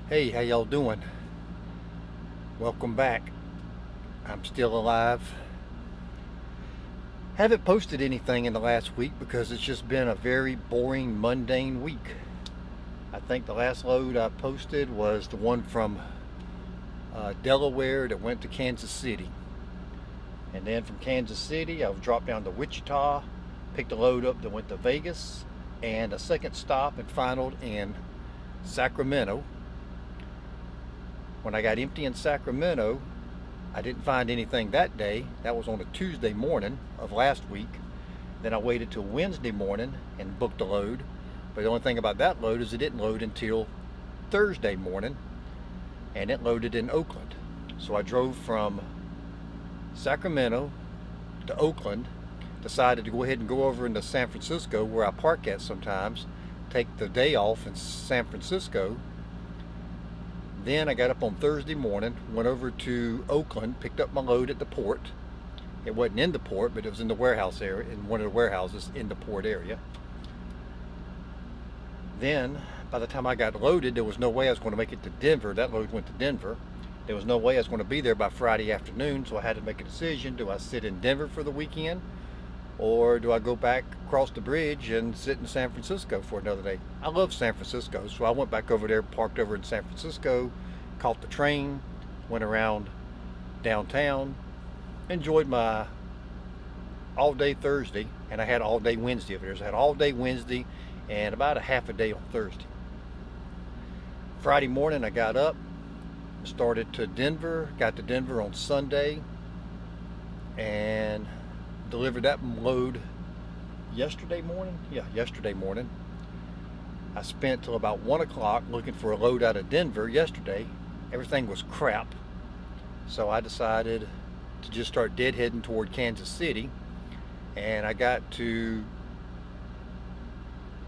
Hey, how y'all doing? Welcome back. I'm still alive. Haven't posted anything in the last week because it's just been a very boring, mundane week. I think the last load I posted was the one from Delaware that went to Kansas City. And then from Kansas City, I was dropped down to Wichita, picked a load up that went to Vegas, and a second stop and final in Sacramento. When I got empty in Sacramento, I didn't find anything that day. That was on a Tuesday morning of last week. Then I waited till Wednesday morning and booked a load. But the only thing about that load is it didn't load until Thursday morning, and it loaded in Oakland. So I drove from Sacramento to Oakland, decided to go ahead and go over into San Francisco where I park at sometimes, take the day off in San Francisco. Then I got up on Thursday morning, went over to Oakland, picked up my load at the port. It wasn't in the port, but it was in the warehouse area, in one of the warehouses in the port area. Then, by the time I got loaded, there was no way I was going to make it to Denver. That load went to Denver. There was no way I was going to be there by Friday afternoon, so I had to make a decision. Do I sit in Denver for the weekend, or do I go back across the bridge and sit in San Francisco for another day? I love San Francisco, so I went back over there, parked over in San Francisco, caught the train, went around downtown, enjoyed my all day Thursday, and I had all day Wednesday over there. So I had all day Wednesday and about a half a day on Thursday. Friday morning I got up, started to Denver, got to Denver on Sunday, and delivered that load yesterday morning. Yesterday morning. I spent till about 1 o'clock looking for a load out of Denver yesterday. Everything was crap. So I decided to just start deadheading toward Kansas City. And I got to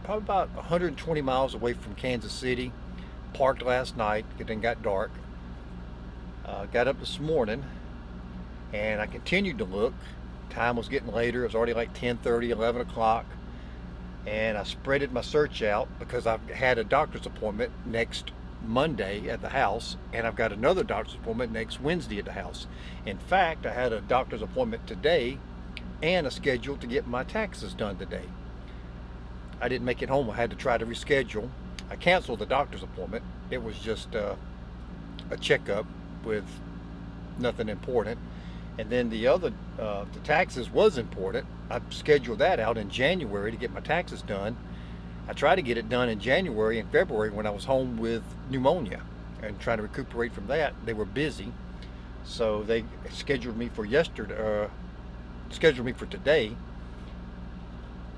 probably about 120 miles away from Kansas City. Parked last night. It then got dark. Got up this morning and I continued to look. Time was getting later. It was already like 10:30, 11 o'clock. And I spreaded my search out because I've had a doctor's appointment next Monday at the house, and I've got another doctor's appointment next Wednesday at the house. In fact, I had a doctor's appointment today and a schedule to get my taxes done today. I didn't make it home. I had to try to reschedule. I canceled the doctor's appointment. It was just a checkup with nothing important. And then the taxes was important. I scheduled that out in January to get my taxes done. I tried to get it done in January and February when I was home with pneumonia and trying to recuperate from that. They were busy, so they scheduled me for today.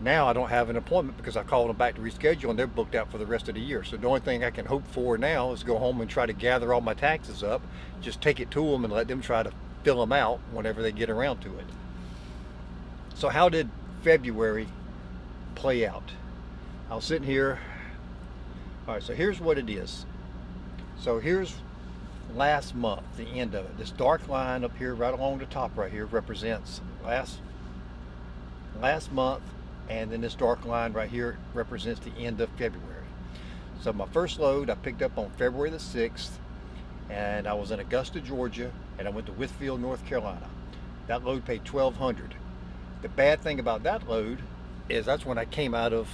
Now I don't have an appointment because I called them back to reschedule, and they're booked out for the rest of the year. So the only thing I can hope for now is go home and try to gather all my taxes up, just take it to them and let them try to fill them out whenever they get around to it. So how did February play out? I was sitting here. All right, so here's what it is. So here's last month, the end of it. This dark line up here right along the top right here represents last month, and then this dark line right here represents the end of February. So my first load I picked up on February the 6th, and I was in Augusta, Georgia, and I went to Whitfield, North Carolina. That load paid $1,200. The bad thing about that load is that's when I came out of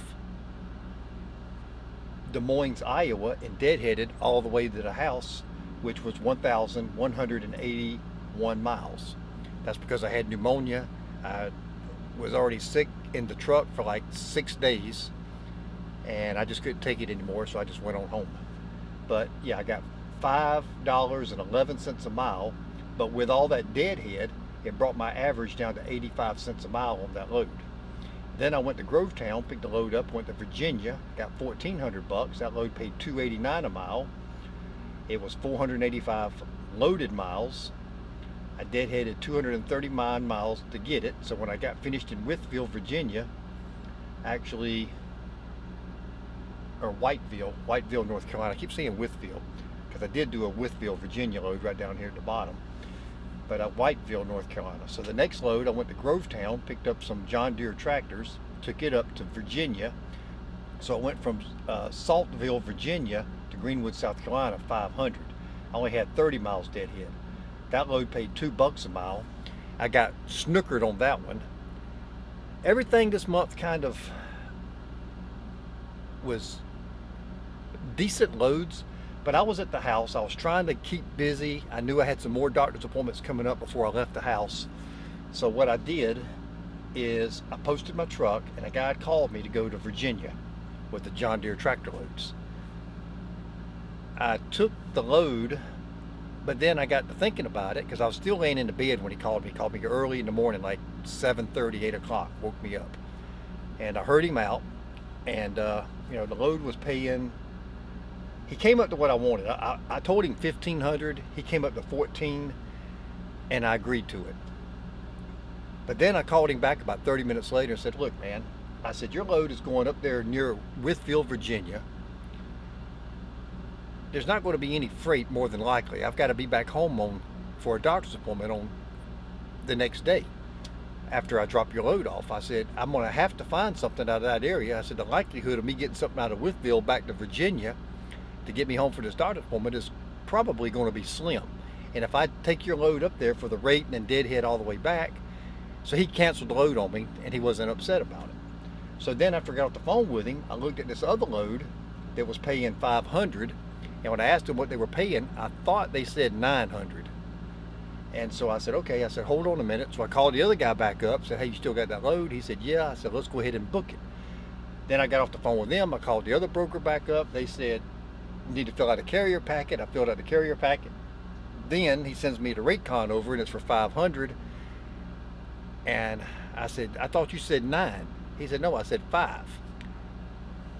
Des Moines, Iowa, and deadheaded all the way to the house, which was 1,181 miles. That's because I had pneumonia. I was already sick in the truck for like 6 days, and I just couldn't take it anymore, so I just went on home. But yeah, I got $5.11 a mile, but with all that deadhead, it brought my average down to 85 cents a mile on that load. Then I went to Grovetown, picked the load up, went to Virginia, got $1,400. That load paid $2.89 a mile. It was 485 loaded miles. I deadheaded 239 miles to get it. So when I got finished in Whitfield, Virginia, Whiteville, North Carolina. I keep saying Whitfield because I did do a Whitfield, Virginia load right down here at the bottom. But at Whiteville, North Carolina. So the next load, I went to Grovetown, picked up some John Deere tractors, took it up to Virginia. So I went from Saltville, Virginia to Greenwood, South Carolina, 500. I only had 30 miles deadhead. That load paid $2 a mile. I got snookered on that one. Everything this month kind of was decent loads, but I was at the house. I was trying to keep busy. I knew I had some more doctor's appointments coming up before I left the house. So what I did is I posted my truck, and a guy called me to go to Virginia with the John Deere tractor loads. I took the load, but then I got to thinking about it because I was still laying in the bed when he called me. He called me early in the morning, like 7:30, 8 o'clock, woke me up. And I heard him out, and you know, the load was paying, he came up to what I wanted. I told him 1,500, he came up to 14, and I agreed to it. But then I called him back about 30 minutes later and said, look, man, I said, your load is going up there near Withfield, Virginia. There's not going to be any freight, more than likely. I've got to be back home for a doctor's appointment on the next day after I drop your load off. I said, I'm going to have to find something out of that area. I said, the likelihood of me getting something out of Withfield back to Virginia to get me home for this doctor's appointment is probably going to be slim. And if I take your load up there for the rate and then deadhead all the way back, so he canceled the load on me, and he wasn't upset about it. So then after I got off the phone with him, I looked at this other load that was paying 500, and when I asked them what they were paying, I thought they said 900. And so I said, okay. I said, hold on a minute. So I called the other guy back up, said, hey, you still got that load? He said, yeah. I said, let's go ahead and book it. Then I got off the phone with them. I called the other broker back up. They said, you need to fill out a carrier packet. I filled out the carrier packet. Then he sends me the rate con over, and it's for 500. And I said, I thought you said 9. He said, no, I said 5.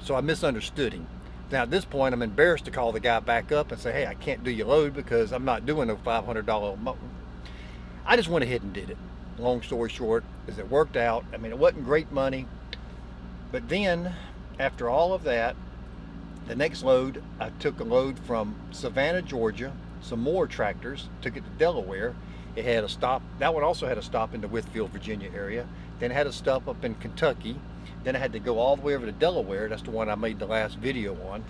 So I misunderstood him. Now at this point, I'm embarrassed to call the guy back up and say, hey, I can't do your load because I'm not doing no $500. I just went ahead and did it. Long story short, is it worked out. I mean, it wasn't great money. But then, after all of that, the next load, I took a load from Savannah, Georgia, some more tractors, took it to Delaware. It had a stop. That one also had a stop in the Withfield, Virginia area. Then it had a stop up in Kentucky. Then I had to go all the way over to Delaware. That's the one I made the last video on.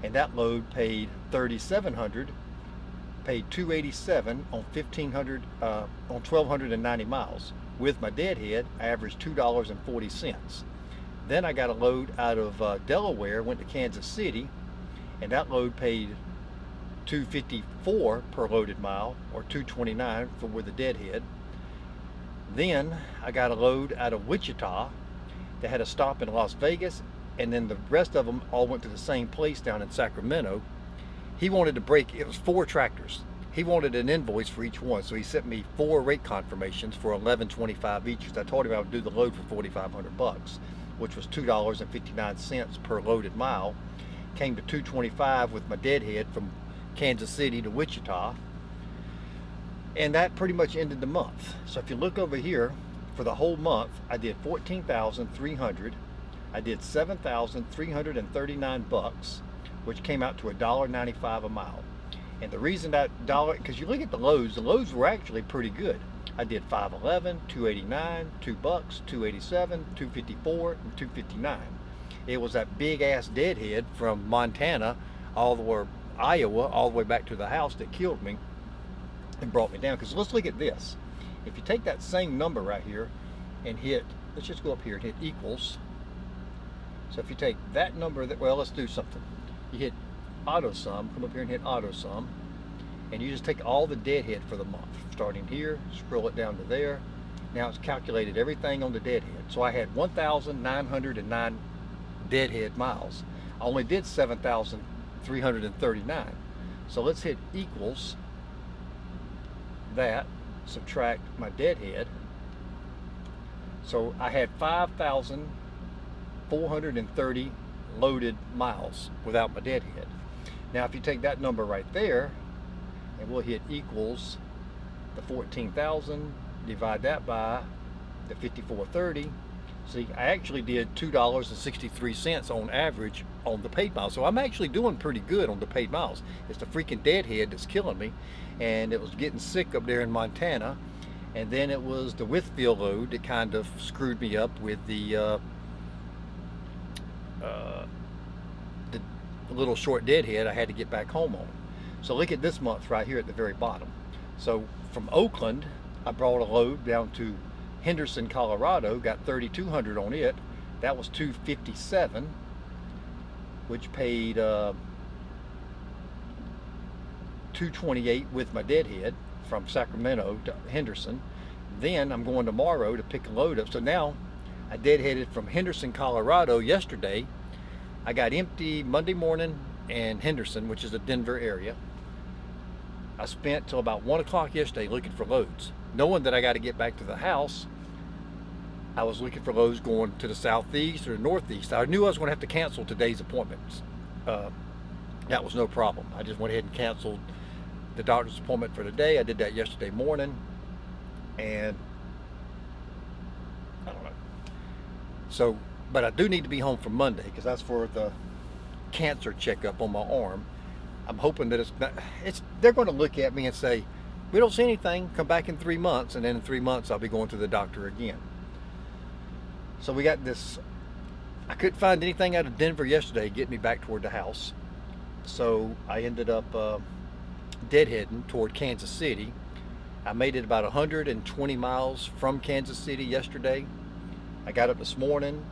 And that load paid $3,700, paid $287 on 1,290 miles. With my deadhead, I averaged $2.40. Then I got a load out of Delaware, went to Kansas City, and that load paid $254 per loaded mile, or $229 for with the deadhead. Then I got a load out of Wichita that had a stop in Las Vegas, and then the rest of them all went to the same place down in Sacramento. He wanted to break, it was 4 tractors. He wanted an invoice for each one, so he sent me 4 rate confirmations for $11.25 each, because I told him I would do the load for $4,500, which was $2.59 per loaded mile. Came to $225 with my deadhead from Kansas City to Wichita, and that pretty much ended the month. So if you look over here, for the whole month, I did 14,300. I did 7,339 bucks, which came out to $1.95 a mile. And the reason that dollar, because you look at the loads were actually pretty good. I did 511, 289, $2, 287, 254, and 259. It was that big ass deadhead from Montana all the way Iowa all the way back to the house that killed me and brought me down. Because let's look at this. If you take that same number right here and hit, let's just go up here and hit equals. So if you take that number, well, let's do something. You hit auto sum, come up here and hit auto sum, and you just take all the deadhead for the month, starting here, scroll it down to there. Now it's calculated everything on the deadhead. So I had 1,909 deadhead miles. I only did 7,339. So let's hit equals that, subtract my deadhead. So I had 5,430 loaded miles without my deadhead. Now if you take that number right there, and we'll hit equals the 14,000, divide that by the 5,430. See, I actually did $2.63 on average on the paid miles. So I'm actually doing pretty good on the paid miles. It's the freaking deadhead that's killing me. And it was getting sick up there in Montana. And then it was the Withfield load that kind of screwed me up with the little short deadhead I had to get back home on. So look at this month right here at the very bottom. So from Oakland, I brought a load down to Henderson, Colorado, got 3,200 on it. That was 257, which paid 228 with my deadhead from Sacramento to Henderson. Then I'm going tomorrow to pick a load up. So now I deadheaded from Henderson, Colorado yesterday. I got empty Monday morning and Henderson, which is a Denver area. I spent till about 1 o'clock yesterday looking for loads. Knowing that I got to get back to the house, I was looking for loads going to the southeast or the northeast. I knew I was going to have to cancel today's appointments. That was no problem. I just went ahead and canceled the doctor's appointment for today. I did that yesterday morning, and I don't know. So, but I do need to be home for Monday because that's for the cancer checkup on my arm. I'm hoping that they're going to look at me and say, we don't see anything, come back in 3 months, and then in 3 months I'll be going to the doctor again. So we got this, I couldn't find anything out of Denver yesterday to get me back toward the house. So I ended up deadheading toward Kansas City. I made it about 120 miles from Kansas City yesterday. I got up this morning,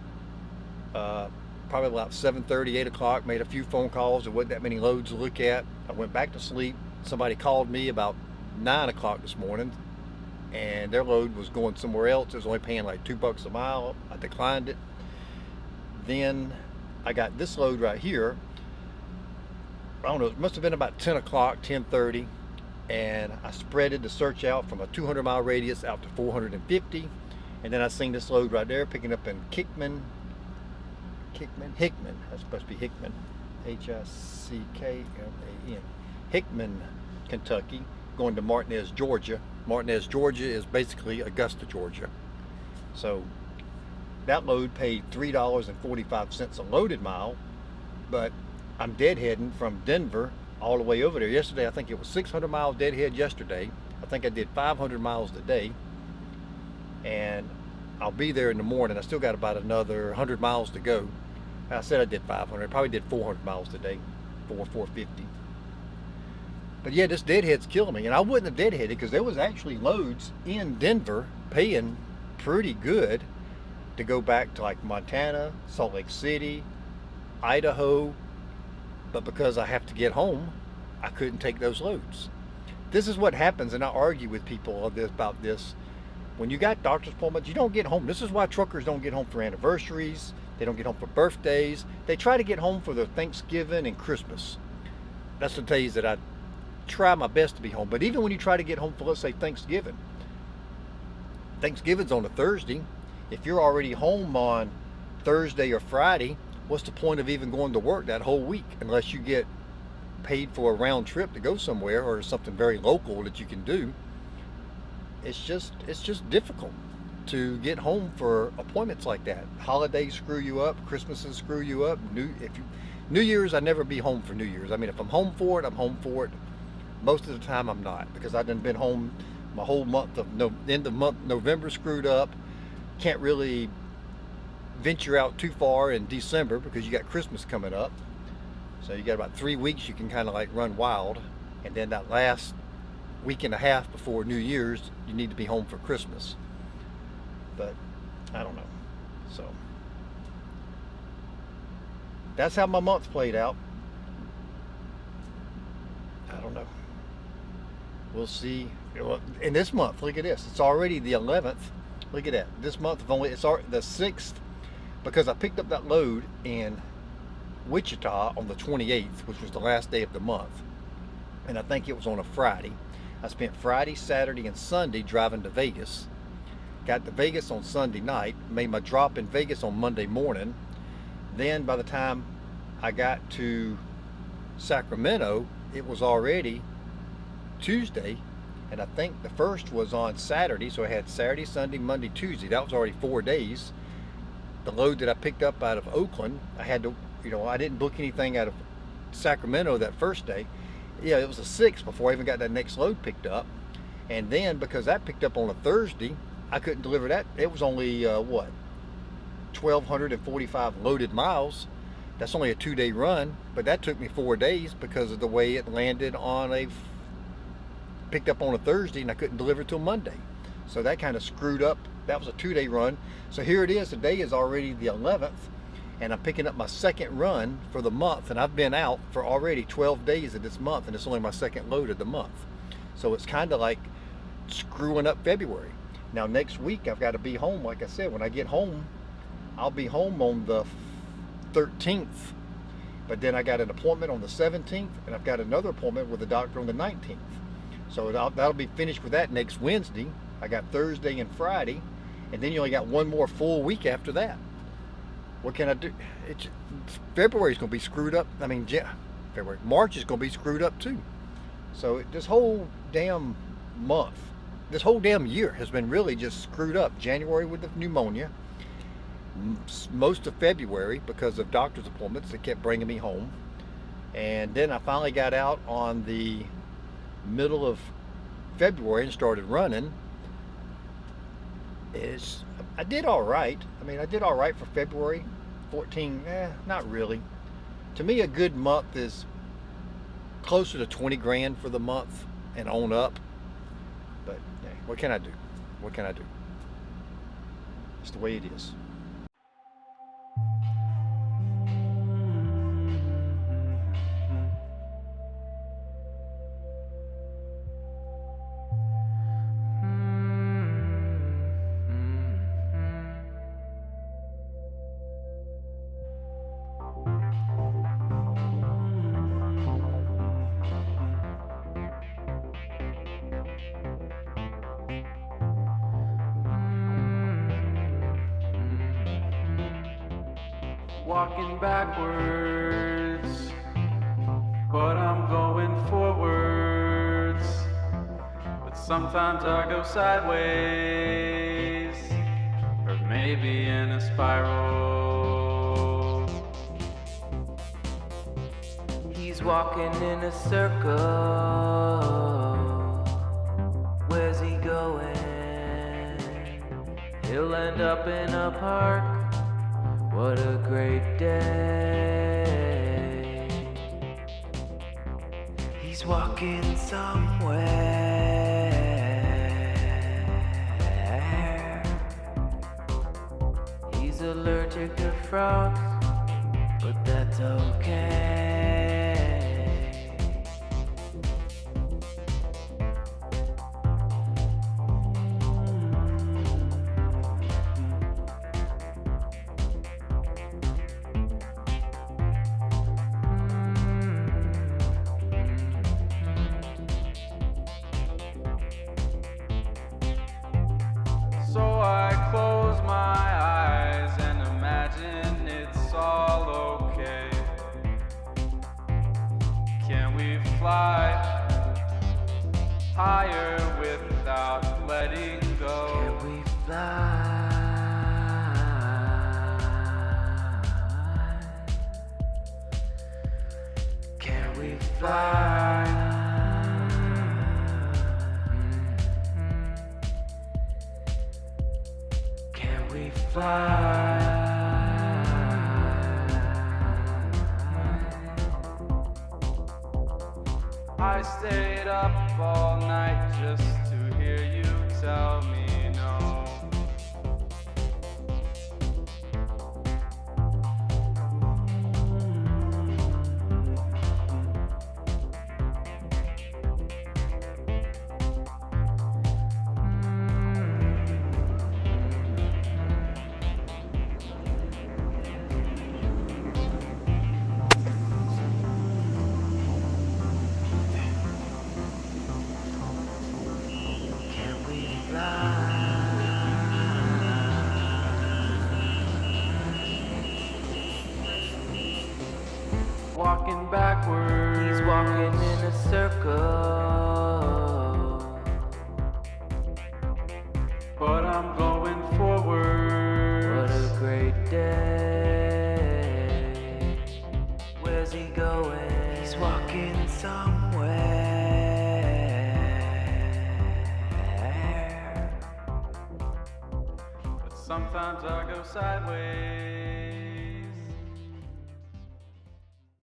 probably about 7:30, 8 o'clock, made a few phone calls. There wasn't that many loads to look at. I went back to sleep. Somebody called me about 9 o'clock this morning, and their load was going somewhere else. It was only paying like $2 a mile. I declined it. Then I got this load right here. I don't know, it must have been about 10 o'clock, 10:30, and I spreaded the search out from a 200-mile radius out to 450, and then I seen this load right there picking up in Hickman, that's supposed to be Hickman, Hickman, Hickman, Kentucky, going to Martinez, Georgia. Martinez, Georgia is basically Augusta, Georgia. So that load paid $3.45 a loaded mile, but I'm deadheading from Denver all the way over there. Yesterday, I think it was 600 miles deadhead yesterday. I think I did 500 miles today, and I'll be there in the morning. I still got about another 100 miles to go. I said I did 500. I probably did 400 miles today, 450. But yeah, this deadhead's killing me, and I wouldn't have deadheaded because there was actually loads in Denver paying pretty good to go back to like Montana, Salt Lake City, Idaho, but because I have to get home, I couldn't take those loads. This is what happens, and I argue with people about this. When you got doctor's appointments, you don't get home. This is why truckers don't get home for anniversaries. They don't get home for birthdays. They try to get home for their Thanksgiving and Christmas. That's the days that I try my best to be home. But even when you try to get home for, let's say, Thanksgiving's on a Thursday. If you're already home on Thursday or Friday, what's the point of even going to work that whole week unless you get paid for a round trip to go somewhere or something very local that you can do? It's just difficult to get home for appointments like that. Holidays screw you up, Christmases screw you up. New Year's, I never be home for New Year's. I mean, if I'm home for it, I'm home for it. Most of the time I'm not, because I've been home my whole month of end of month November screwed up. Can't really venture out too far in December because you got Christmas coming up. So you got about 3 weeks you can kind of like run wild, and then that last week and a half before New Year's you need to be home for Christmas. But I don't know. So that's how my month played out. I don't know. We'll see. In this month, look at this. It's already the 11th. Look at that. This month it's already the 6th, because I picked up that load in Wichita on the 28th, which was the last day of the month. And I think it was on a Friday. I spent Friday, Saturday, and Sunday driving to Vegas. Got to Vegas on Sunday night, made my drop in Vegas on Monday morning. Then by the time I got to Sacramento, it was already Tuesday, and I think the first was on Saturday, so I had Saturday, Sunday, Monday, Tuesday. That was already 4 days. The load that I picked up out of Oakland, I had to, I didn't book anything out of Sacramento that first day. Yeah, it was the 6th before I even got that next load picked up. And then because that picked up on a Thursday, I couldn't deliver that. It was only 1,245 loaded miles. That's only a 2-day run, but that took me 4 days because of the way it landed on picked up on a Thursday and I couldn't deliver till Monday. So that kind of screwed up. That was a 2-day run. So here it is, today is already the 11th and I'm picking up my second run for the month, and I've been out for already 12 days of this month, and it's only my second load of the month. So it's kind of like screwing up February. Now next week I've got to be home. Like I said, when I get home, I'll be home on the 13th, but then I got an appointment on the 17th, and I've got another appointment with the doctor on the 19th. So that'll be finished with that next Wednesday. I got Thursday and Friday, and then you only got one more full week after that. What can I do? February's going to be screwed up. I mean, March is going to be screwed up too. So this whole damn month, this whole damn year has been really just screwed up. January with the pneumonia, most of February because of doctor's appointments that kept bringing me home, and then I finally got out on the middle of February and started running. I did all right. I mean, I did all right for February. 14, not really. To me, a good month is closer to 20 grand for the month and on up. But hey, what can I do? What can I do? It's the way it is. Walking backwards, but I'm going forwards. But sometimes I go sideways, or maybe in a spiral. He's walking in a circle. Where's he going? He'll end up in a park. What a great day. He's walking somewhere. He's allergic to frogs, but that's okay. So I close my eyes and imagine it's all okay. Can we fly higher without letting go? Can we fly? Can we fly? Fly. I stayed up all night just to hear you tell me no. Walking backwards, he's walking in a circle, but I'm going forward. What a great day. Where's he going? He's walking somewhere. But sometimes I go sideways.